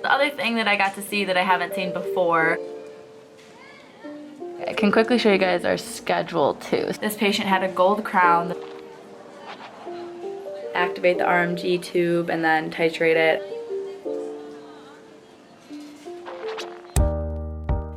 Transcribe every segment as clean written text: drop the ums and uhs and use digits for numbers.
The other thing that I got to see that I haven't seen before, I can quickly show you guys our schedule too. This patient had a gold crown. Activate the RMG tube and then titrate it.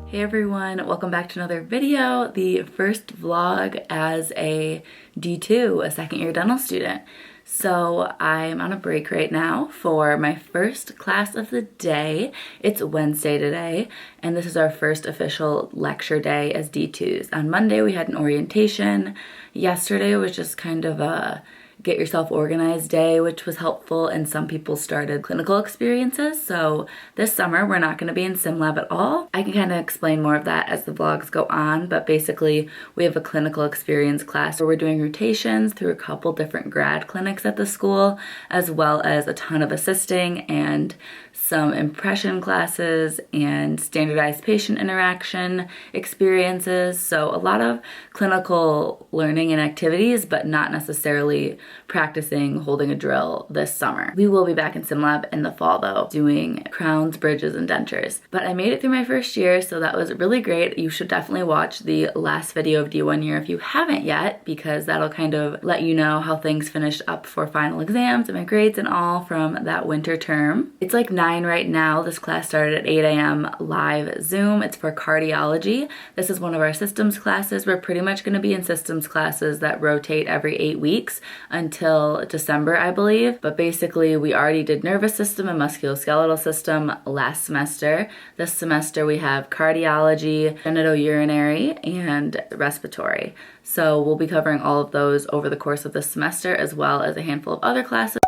Hey everyone, welcome back to another video, the first vlog as a D2, a second year dental student. So I'm on a break right now for my first class of the day. It's Wednesday today, and this is our first official lecture day as D2s. On Monday we had an orientation. Yesterday was just kind of a get yourself organized day, which was helpful, and some people started clinical experiences. So this summer we're not going to be in sim lab at all. I can kind of explain more of that as the vlogs go on, but basically we have a clinical experience class where we're doing rotations through a couple different grad clinics at the school, as well as a ton of assisting and some impression classes and standardized patient interaction experiences. So a lot of clinical learning and activities, but not necessarily practicing holding a drill this summer. We will be back in sim lab in the fall though, doing crowns, bridges, and dentures. But I made it through my first year, so that was really great. You should definitely watch the last video of D1 year if you haven't yet, because that'll kind of let you know how things finished up for final exams and my grades and all from that winter term. It's like 9 right now. This class started at 8 a.m. live Zoom. It's for cardiology. This is one of our systems classes. We're pretty much going to be in systems classes that rotate every 8 weeks until December, I believe. But basically we already did nervous system and musculoskeletal system last semester. This semester we have cardiology, genitourinary, and respiratory. So we'll be covering all of those over the course of the semester, as well as a handful of other classes.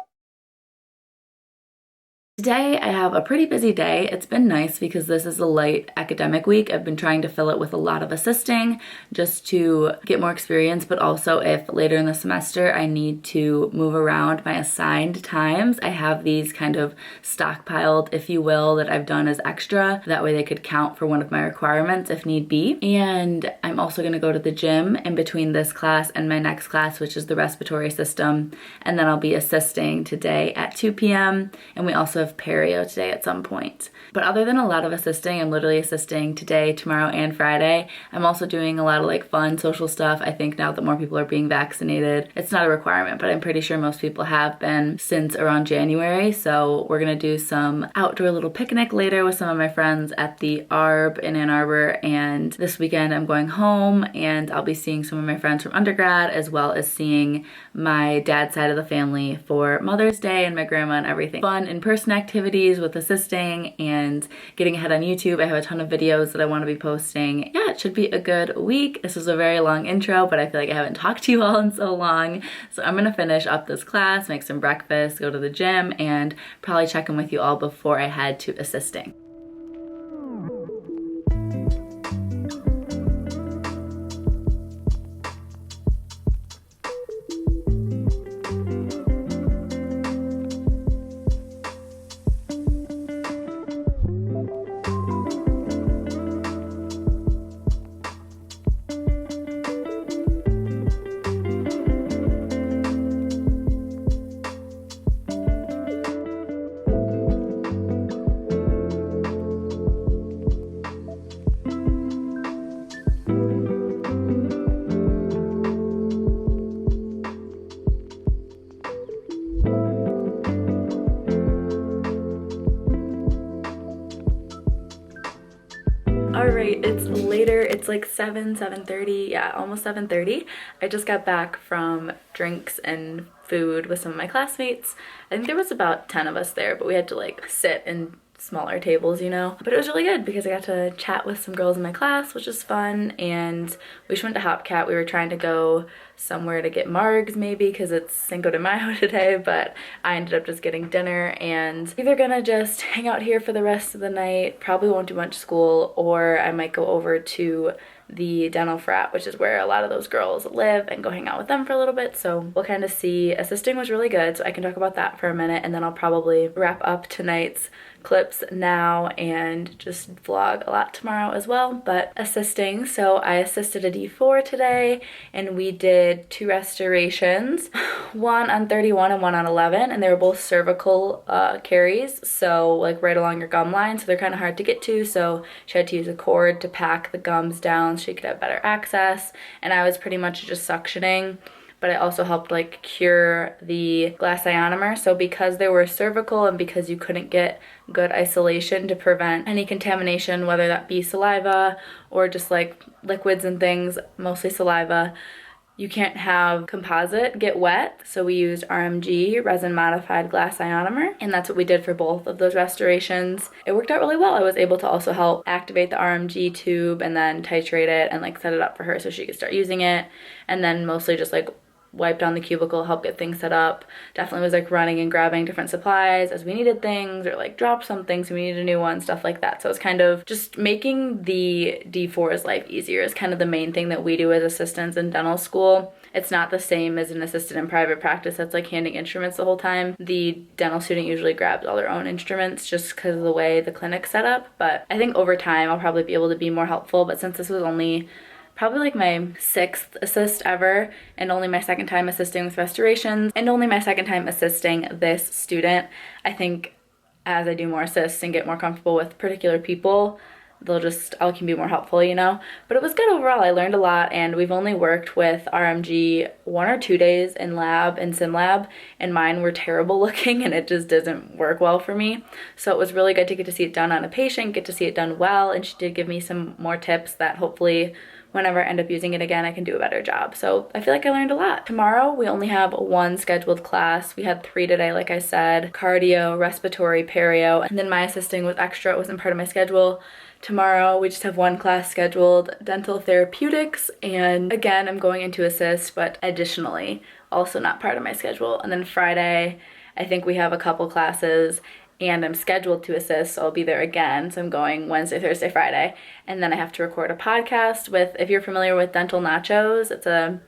Today I have a pretty busy day. It's been nice because this is a light academic week. I've been trying to fill it with a lot of assisting just to get more experience, but also if later in the semester I need to move around my assigned times, I have these kind of stockpiled, if you will, that I've done as extra. That way they could count for one of my requirements if need be. And I'm also going to go to the gym in between this class and my next class, which is the respiratory system. And then I'll be assisting today at 2 p.m. And we also have perio today at some point. But other than a lot of assisting, I'm literally assisting today, tomorrow, and Friday. I'm also doing a lot of like fun social stuff. I think now that more people are being vaccinated, it's not a requirement, but I'm pretty sure most people have been since around January. So we're gonna do some outdoor little picnic later with some of my friends at the ARB in Ann Arbor. And this weekend I'm going home and I'll be seeing some of my friends from undergrad, as well as seeing my dad's side of the family for Mother's Day and my grandma and everything. Fun in-person activities with assisting and getting ahead on YouTube. I have a ton of videos that I want to be posting. Yeah, it should be a good week. This was a very long intro, but I feel like I haven't talked to you all in so long. So I'm gonna finish up this class, make some breakfast, go to the gym, and probably check in with you all before I head to assisting. Alright, it's later. It's like 7:30, yeah, almost 7:30. I just got back from drinks and food with some of my classmates. I think there was about 10 of us there, but we had to like sit in smaller tables, you know. But it was really good because I got to chat with some girls in my class, which was fun, and we just went to Hopcat. We were trying to go somewhere to get margs maybe because it's Cinco de Mayo today, but I ended up just getting dinner and either gonna just hang out here for the rest of the night, probably won't do much school, or I might go over to the dental frat, which is where a lot of those girls live, and go hang out with them for a little bit. So we'll kind of see. Assisting was really good, so I can talk about that for a minute, and then I'll probably wrap up tonight's clips now and just vlog a lot tomorrow as well. But assisting, so I assisted a D4 today, and we did 2 restorations, one on 31 and one on 11, and they were both cervical caries, so like right along your gum line, so they're kind of hard to get to, so she had to use a cord to pack the gums down so she could have better access, and I was pretty much just suctioning, but I also helped like cure the glass ionomer. So because they were cervical and because you couldn't get good isolation to prevent any contamination, whether that be saliva or just like liquids and things, mostly saliva, you can't have composite get wet. So we used RMG, resin modified glass ionomer, and that's what we did for both of those restorations. It worked out really well. I was able to also help activate the RMG tube and then titrate it and like set it up for her so she could start using it, and then mostly just like wiped down the cubicle, helped get things set up. Definitely was like running and grabbing different supplies as we needed things, or like dropped something so we needed a new one, stuff like that. So it's kind of just making the D4's life easier is kind of the main thing that we do as assistants in dental school. It's not the same as an assistant in private practice that's like handing instruments the whole time. The dental student usually grabs all their own instruments just because of the way the clinic's set up. But I think over time I'll probably be able to be more helpful. But since this was only probably like my 6th assist ever, and only my 2nd time assisting with restorations, and only my 2nd time assisting this student, I think as I do more assists and get more comfortable with particular people, I can be more helpful, you know? But it was good overall. I learned a lot, and we've only worked with RMG 1 or 2 days in lab, in sim lab, and mine were terrible looking, and it just doesn't work well for me. So it was really good to get to see it done on a patient, get to see it done well, and she did give me some more tips that hopefully whenever I end up using it again, I can do a better job. So I feel like I learned a lot. Tomorrow, we only have 1 scheduled class. We had 3 today, like I said, cardio, respiratory, perio, and then my assisting was extra. It wasn't part of my schedule. Tomorrow, we just have 1 class scheduled, dental therapeutics, and again, I'm going into assist, but additionally, also not part of my schedule. And then Friday, I think we have a couple classes, and I'm scheduled to assist, so I'll be there again. So I'm going Wednesday, Thursday, Friday. And then I have to record a podcast with, if you're familiar with Dental Nachos, it's a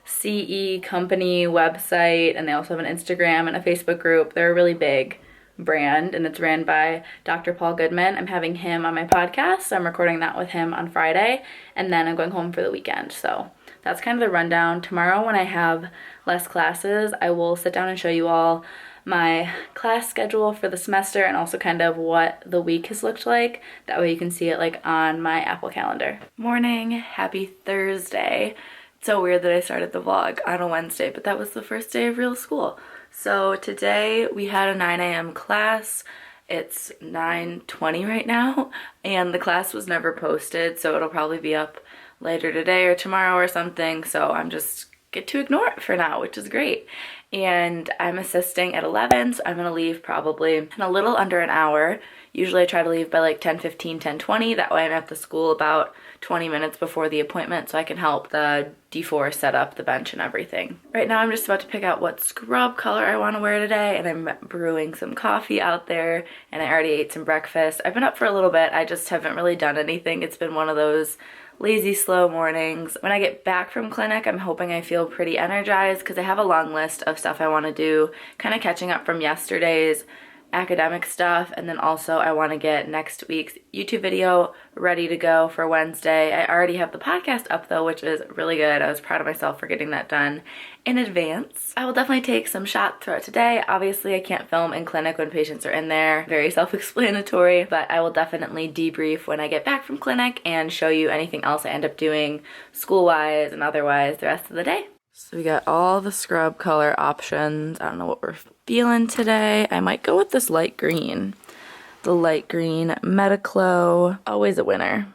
CE company website, and they also have an Instagram and a Facebook group. They're a really big brand, and it's ran by Dr. Paul Goodman. I'm having him on my podcast, so I'm recording that with him on Friday, and then I'm going home for the weekend. So that's kind of the rundown. Tomorrow, when I have less classes, I will sit down and show you all my class schedule for the semester, and also kind of what the week has looked like. That way you can see it like on my Apple Calendar. Morning, happy Thursday. It's so weird that I started the vlog on a Wednesday, but that was the first day of real school. So today we had a 9 a.m. class. It's 9:20 right now, and the class was never posted, so it'll probably be up later today or tomorrow or something, so I'm just get to ignore it for now, which is great. And I'm assisting at 11, so I'm gonna leave probably in a little under an hour. Usually I try to leave by like 10:15, 10:20. That way I'm at the school about 20 minutes before the appointment, so I can help the D4 set up the bench and everything. Right now I'm just about to pick out what scrub color I want to wear today, and I'm brewing some coffee out there, and I already ate some breakfast. I've been up for a little bit. I just haven't really done anything. It's been one of those lazy, slow mornings. When I get back from clinic, I'm hoping I feel pretty energized because I have a long list of stuff I want to do, kind of catching up from yesterday's academic stuff, and then also I want to get next week's YouTube video ready to go for Wednesday. I already have the podcast up though, which is really good. I was proud of myself for getting that done in advance. I will definitely take some shots throughout today. Obviously I can't film in clinic when patients are in there, very self-explanatory, but I will definitely debrief when I get back from clinic and show you anything else I end up doing school-wise and otherwise the rest of the day. So we got all the scrub color options. I don't know what we're feeling today. I might go with this light green. The light green Metaclo, always a winner.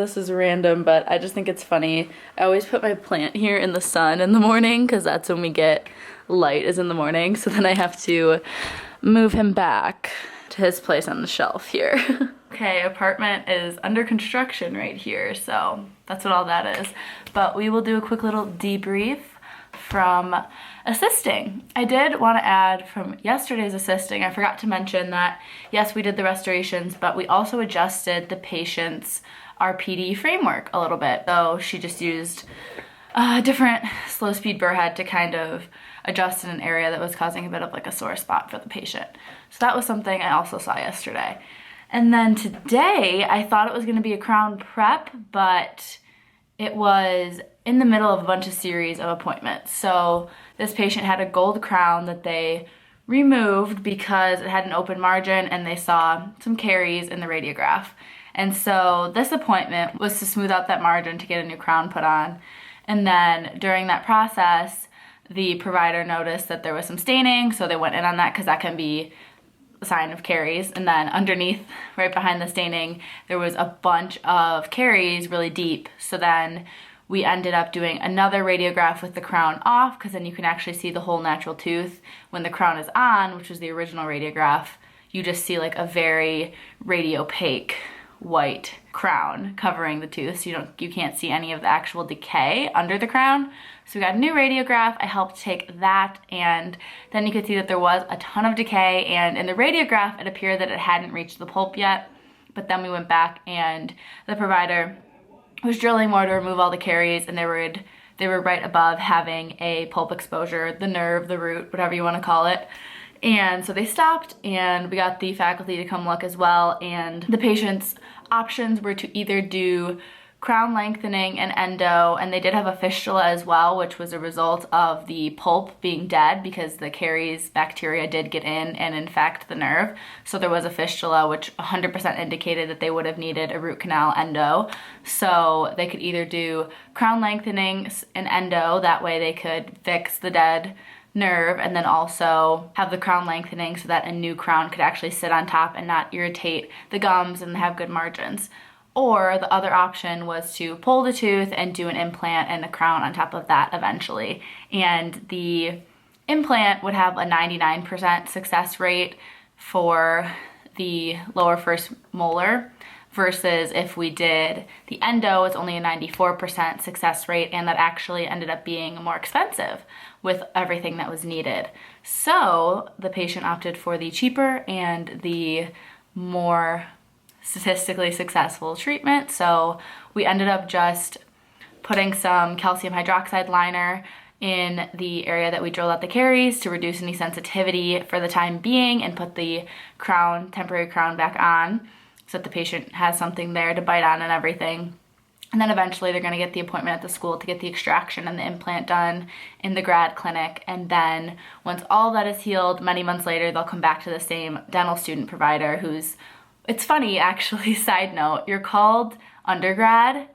this is random, but I just think it's funny. I always put my plant here in the sun in the morning because that's when we get light, is in the morning. So then I have to move him back to his place on the shelf here. Okay, apartment is under construction right here, so that's what all that is. But we will do a quick little debrief from assisting. I did want to add from yesterday's assisting, I forgot to mention that yes, we did the restorations, but we also adjusted the patient's RPD framework a little bit. So she just used a different slow speed burr head to kind of adjust in an area that was causing a bit of like a sore spot for the patient. So that was something I also saw yesterday. And then today, I thought it was going to be a crown prep, but it was in the middle of a bunch of series of appointments. So this patient had a gold crown that they removed because it had an open margin and they saw some caries in the radiograph. And so this appointment was to smooth out that margin to get a new crown put on. And then during that process, the provider noticed that there was some staining, so they went in on that because that can be sign of caries. And then underneath, right behind the staining, there was a bunch of caries really deep. So then we ended up doing another radiograph with the crown off, because then you can actually see the whole natural tooth. When the crown is on, which was the original radiograph, you just see like a very radiopaque white crown covering the tooth, so you can't see any of the actual decay under the crown. So we got a new radiograph. I helped take that, and then you could see that there was a ton of decay, and in the radiograph it appeared that it hadn't reached the pulp yet. But then we went back and the provider was drilling more to remove all the caries, and they were right above having a pulp exposure, the nerve, the root, whatever you want to call it. And so they stopped, and we got the faculty to come look as well, and the patient's options were to either do crown lengthening and endo, and they did have a fistula as well, which was a result of the pulp being dead because the caries bacteria did get in and infect the nerve. So there was a fistula, which 100% indicated that they would have needed a root canal endo. So they could either do crown lengthening and endo, that way they could fix the dead nerve, and then also have the crown lengthening so that a new crown could actually sit on top and not irritate the gums and have good margins. Or the other option was to pull the tooth and do an implant and a crown on top of that eventually. And the implant would have a 99% success rate for the lower first molar, versus if we did the endo, it's only a 94% success rate, and that actually ended up being more expensive with everything that was needed. So the patient opted for the cheaper and the more statistically successful treatment. So we ended up just putting some calcium hydroxide liner in the area that we drilled out the caries to reduce any sensitivity for the time being, and put the crown, temporary crown, back on so that the patient has something there to bite on and everything. And then eventually they're going to get the appointment at the school to get the extraction and the implant done in the grad clinic. And then once all that is healed, many months later, they'll come back to the same dental student provider who's, it's funny actually, side note, you're called undergrad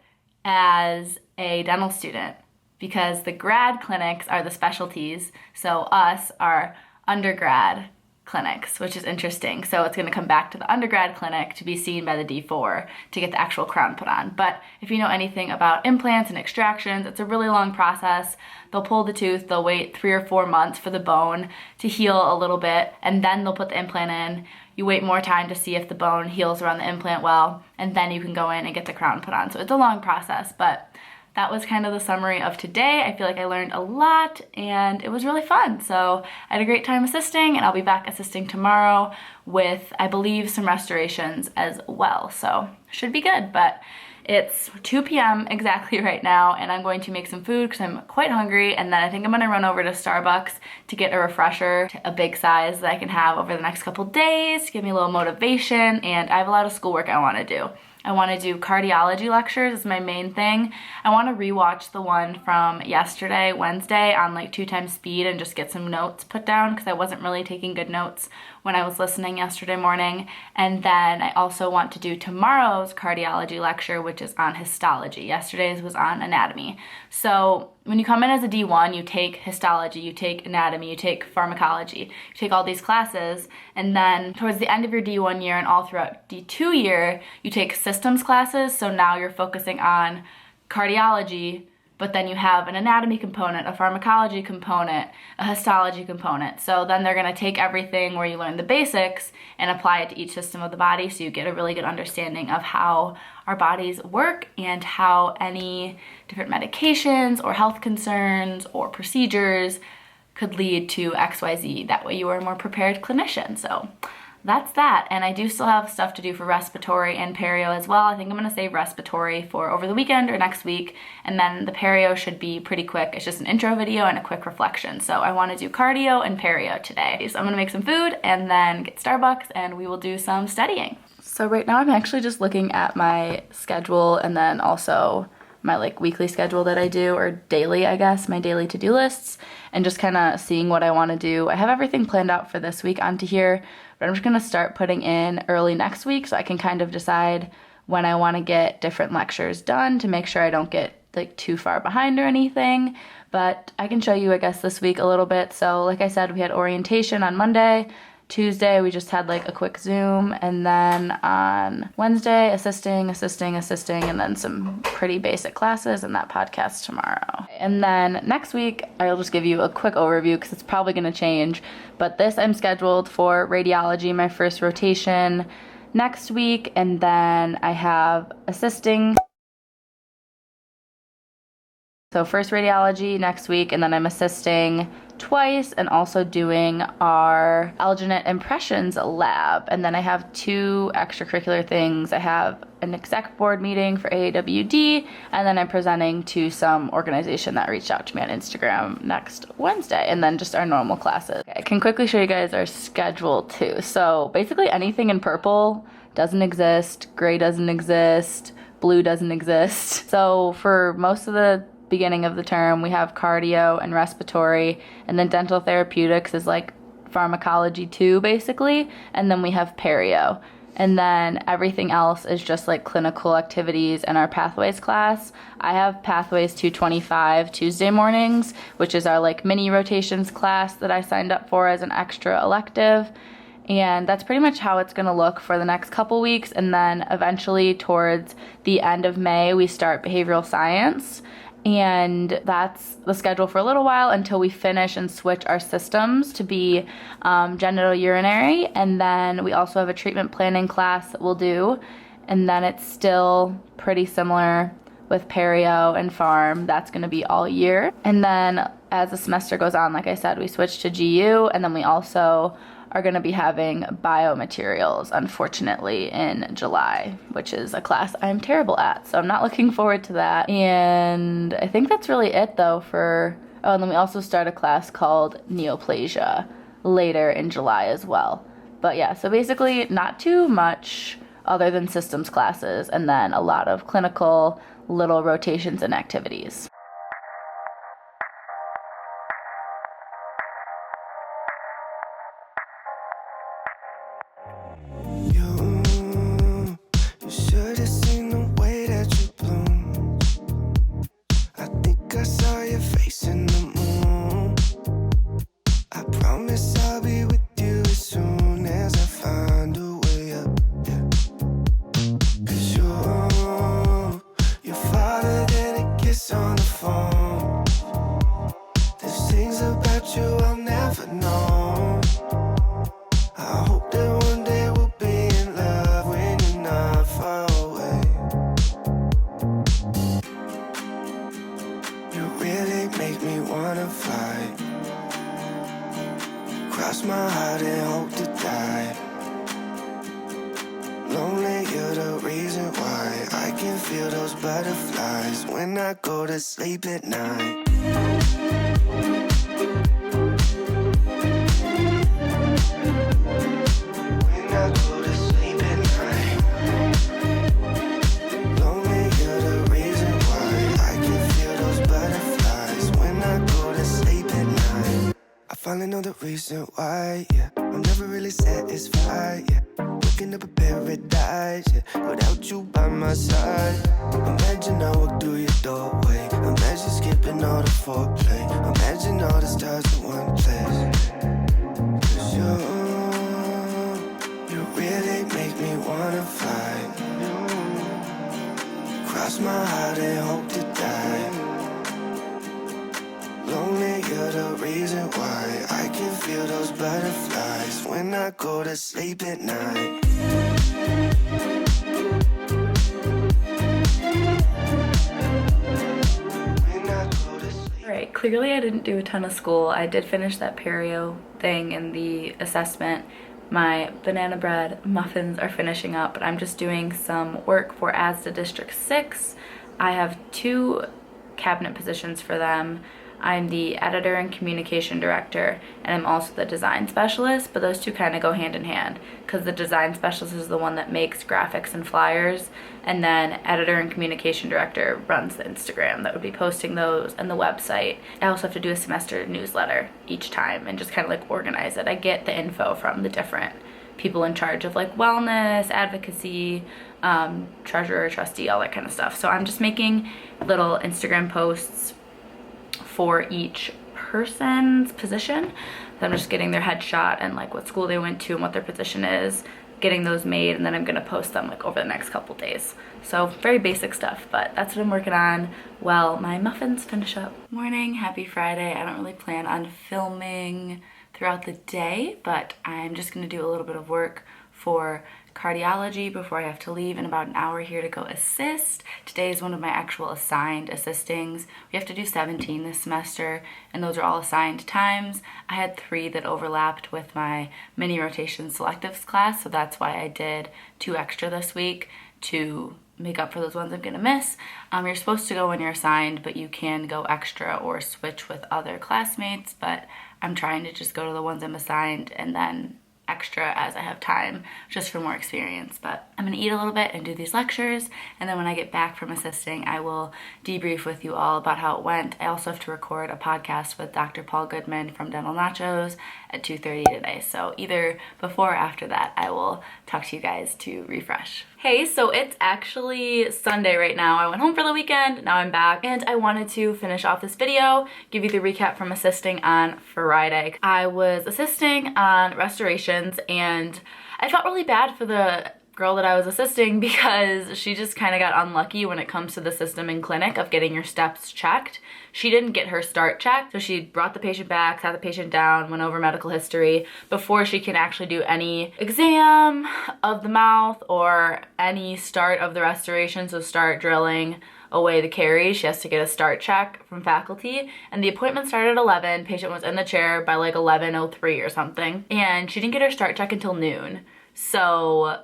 as a dental student because the grad clinics are the specialties. So us are undergrad clinics, which is interesting. So it's going to come back to the undergrad clinic to be seen by the D4 to get the actual crown put on. But if you know anything about implants and extractions, it's a really long process. They'll pull the tooth, they'll wait 3 or 4 months for the bone to heal a little bit, and then they'll put the implant in. You wait more time to see if the bone heals around the implant well, and then you can go in and get the crown put on. So it's a long process, but that was kind of the summary of today. I feel like I learned a lot and it was really fun. So I had a great time assisting, and I'll be back assisting tomorrow with, I believe, some restorations as well. So should be good, but it's 2 p.m. exactly right now, and I'm going to make some food because I'm quite hungry, and then I think I'm gonna run over to Starbucks to get a refresher, a big size that I can have over the next couple days to give me a little motivation, and I have a lot of schoolwork I wanna do. I want to do Cardiology Lectures is my main thing. I want to rewatch the one from yesterday, Wednesday, on like 2 times speed and just get some notes put down because I wasn't really taking good notes when when I was listening yesterday morning. And then I also want to do tomorrow's cardiology lecture, which is on histology. Yesterday's was on anatomy. So when you come in as a D1, you take histology, you take anatomy, you take pharmacology, you take all these classes, and then towards the end of your D1 year and all throughout D2 year, you take systems classes. So now you're focusing on cardiology, but then you have an anatomy component, a pharmacology component, a histology component. So then they're gonna take everything where you learn the basics and apply it to each system of the body, so you get a really good understanding of how our bodies work and how any different medications or health concerns or procedures could lead to XYZ. That way you are a more prepared clinician. So that's that. And I do still have stuff to do for respiratory and perio as well. I think I'm gonna save respiratory for over the weekend or next week, and then the perio should be pretty quick. It's just an intro video and a quick reflection. So I wanna do cardio and perio today. So I'm gonna make some food and then get Starbucks, and we will do some studying. So right now I'm actually just looking at my schedule and then also my like weekly schedule that I do, or daily, I guess, my daily to-do lists, and just kind of seeing what I want to do. I have everything planned out for this week onto here, but I'm just going to start putting in early next week so I can kind of decide when I want to get different lectures done to make sure I don't get like too far behind or anything. But I can show you, I guess, this week a little bit. So like I said, we had orientation on Monday. Tuesday, we just had like a quick Zoom, and then on Wednesday, assisting, and then some pretty basic classes, and that podcast tomorrow. And then next week, I'll just give you a quick overview because it's probably going to change, but this I'm scheduled for radiology, my first rotation next week, and then I have assisting. So first radiology next week, and then I'm assisting twice and also doing our alginate impressions lab. And then I have 2 extracurricular things. I have an exec board meeting for AAWD, and then I'm presenting to some organization that reached out to me on Instagram next Wednesday, and then just our normal classes. Okay, I can quickly show you guys our schedule too. So basically anything in purple doesn't exist, gray doesn't exist, blue doesn't exist. So for most of the beginning of the term, we have cardio and respiratory, and then dental therapeutics is like pharmacology too, basically, and then we have perio, and then everything else is just like clinical activities and our pathways class. I have pathways 225 Tuesday mornings, which is our like mini rotations class that I signed up for as an extra elective, and that's pretty much how it's going to look for the next couple weeks. And then eventually towards the end of May, we start behavioral science, and that's the schedule for a little while until we finish and switch our systems to be genitourinary. And then we also have a treatment planning class that we'll do, and then it's still pretty similar with perio and pharm. That's going to be all year. And then as the semester goes on, like I said, we switch to GU, and then we also are going to be having biomaterials, unfortunately, in July, which is a class I'm terrible at. So I'm not looking forward to that. And I think that's really it though for, oh, and then we also start a class called neoplasia later in July as well. But yeah, so basically not too much other than systems classes, and then a lot of clinical little rotations and activities. Feel those butterflies when I go to sleep at night. When I go to sleep at night. Lonely, you're the reason why I can feel those butterflies when I go to sleep at night. I Finally know the reason why, yeah. I'm never really satisfied, yeah. Waking up a paradise, yeah. Without you by my side. Imagine I walk through your doorway. Imagine skipping all the foreplay. Imagine all the stars in one place. 'Cause you really make me wanna fly. Cross my heart and hope to die. Lonely, you're the reason why I can feel those butterflies when I go to sleep at night. Alright, clearly I didn't do a ton of school. I did finish that perio thing in the assessment. My banana bread muffins are finishing up, but I'm just doing some work for ASDA District 6. I have 2 cabinet positions for them. I'm the editor and communication director, and I'm also the design specialist, but those two kind of go hand in hand because the design specialist is the one that makes graphics and flyers, and then editor and communication director runs the Instagram that would be posting those and the website. I also have to do a semester newsletter each time and just kind of like organize it. I get the info from the different people in charge of like wellness, advocacy, treasurer, trustee, all that kind of stuff. So I'm just making little Instagram posts for each person's position. I'm just getting their headshot and like what school they went to and what their position is, getting those made, and then I'm gonna post them like over the next couple days. So very basic stuff, but that's what I'm working on while my muffins finish up. Morning, happy Friday. I don't really plan on filming throughout the day, but I'm just gonna do a little bit of work for cardiology before I have to leave in about an hour here to go assist. Today is one of my actual assigned assistings. We have to do 17 this semester, and those are all assigned times. I had 3 that overlapped with my mini rotation selectives class, so that's why I did 2 extra this week to make up for those ones I'm gonna miss. You're supposed to go when you're assigned, but you can go extra or switch with other classmates, but I'm trying to just go to the ones I'm assigned and then extra as I have time, just for more experience. But I'm gonna eat a little bit and do these lectures, and then when I get back from assisting, I will debrief with you all about how it went. I also have to record a podcast with Dr. Paul Goodman from Dental Nachos at 2:30 today, so either before or after that, I will talk to you guys to refresh. Hey, so it's actually Sunday right now. I went home for the weekend, now I'm back, and I wanted to finish off this video, give you the recap from assisting on Friday. I was assisting on restorations, and I felt really bad for the girl that I was assisting because she just kind of got unlucky when it comes to the system in clinic of getting your steps checked. She didn't get her start checked, so she brought the patient back, sat the patient down, went over medical history before she can actually do any exam of the mouth or any start of the restoration, so start drilling away the caries. She has to get a start check from faculty, and the appointment started at 11. Patient was in the chair by like 11:03 or something, and she didn't get her start check until noon. So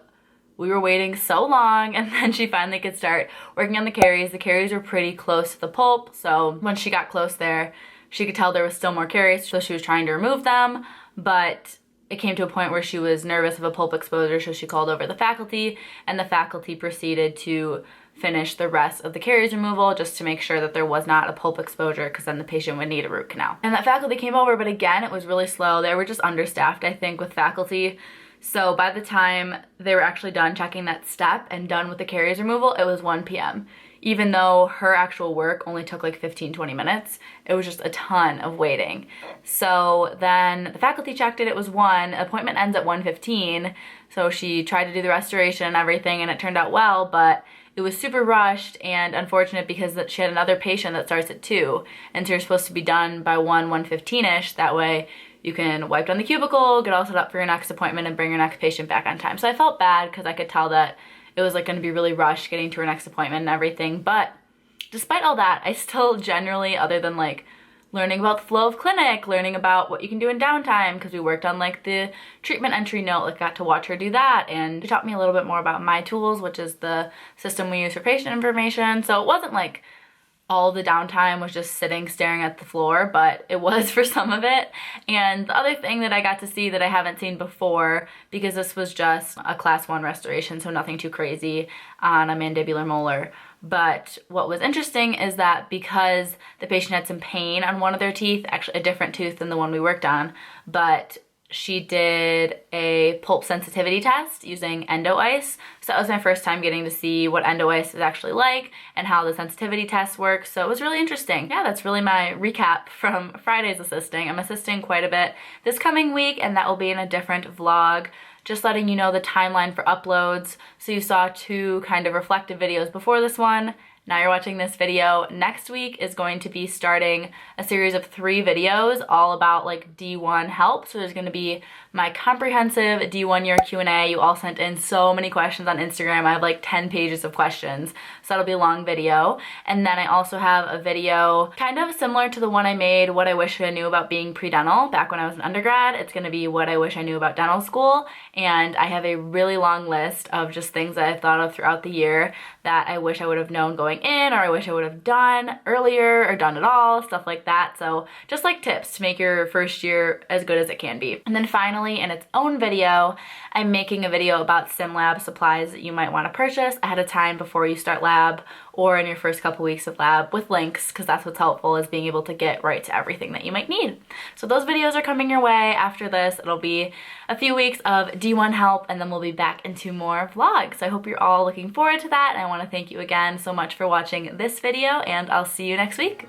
we were waiting so long, and then she finally could start working on the caries. The caries were pretty close to the pulp, so when she got close there, she could tell there was still more caries, so she was trying to remove them, but it came to a point where she was nervous of a pulp exposure, so she called over the faculty, and the faculty proceeded to finish the rest of the caries removal just to make sure that there was not a pulp exposure, because then the patient would need a root canal. And that faculty came over, but again, it was really slow. They were just understaffed, I think, with faculty. So by the time they were actually done checking that step and done with the caries removal, it was 1 p.m. Even though her actual work only took like 15-20 minutes, it was just a ton of waiting. So then the faculty checked it, it was 1, appointment ends at 1:15, so she tried to do the restoration and everything, and it turned out well, but it was super rushed and unfortunate because she had another patient that starts at 2, and so you're supposed to be done by 1:15-ish, that way you can wipe down the cubicle, get all set up for your next appointment, and bring your next patient back on time. So I felt bad because I could tell that it was like going to be really rushed getting to her next appointment and everything. But despite all that, I still generally, other than like learning about the flow of clinic, learning about what you can do in downtime, because we worked on like the treatment entry note, like got to watch her do that, and she taught me a little bit more about my tools, which is the system we use for patient information. So it wasn't like all the downtime was just sitting staring at the floor, but it was for some of it. And the other thing that I got to see that I haven't seen before, because this was just a class 1 restoration, so nothing too crazy on a mandibular molar, But what was interesting is that because the patient had some pain on one of their teeth, actually a different tooth than the one we worked on, but she did a pulp sensitivity test using endo ice. So that was my first time getting to see what endo ice is actually like and how the sensitivity test works. So it was really interesting. Yeah, that's really my recap from Friday's assisting. I'm assisting quite a bit this coming week, and that will be in a different vlog. Just letting you know the timeline for uploads. So you saw 2 kind of reflective videos before this one. Now you're watching this video. Next week is going to be starting a series of 3 videos all about like D1 help. So there's going to be my comprehensive D1 year Q&A. You all sent in so many questions on Instagram. I have like 10 pages of questions. So that'll be a long video. And then I also have a video kind of similar to the one I made, what I wish I knew about being pre-dental back when I was an undergrad. It's going to be what I wish I knew about dental school. And I have a really long list of just things that I've thought of throughout the year that I wish I would have known going in, or I wish I would have done earlier or done it all, stuff like that. So just like tips to make your first year as good as it can be. And then finally, in its own video, I'm making a video about sim lab supplies that you might want to purchase ahead of time before you start lab or in your first couple weeks of lab, with links, because that's what's helpful, is being able to get right to everything that you might need. So those videos are coming your way. After this, it'll be a few weeks of D1 help, and then we'll be back into more vlogs. So I hope you're all looking forward to that, and I want to thank you again so much for watching this video, and I'll see you next week.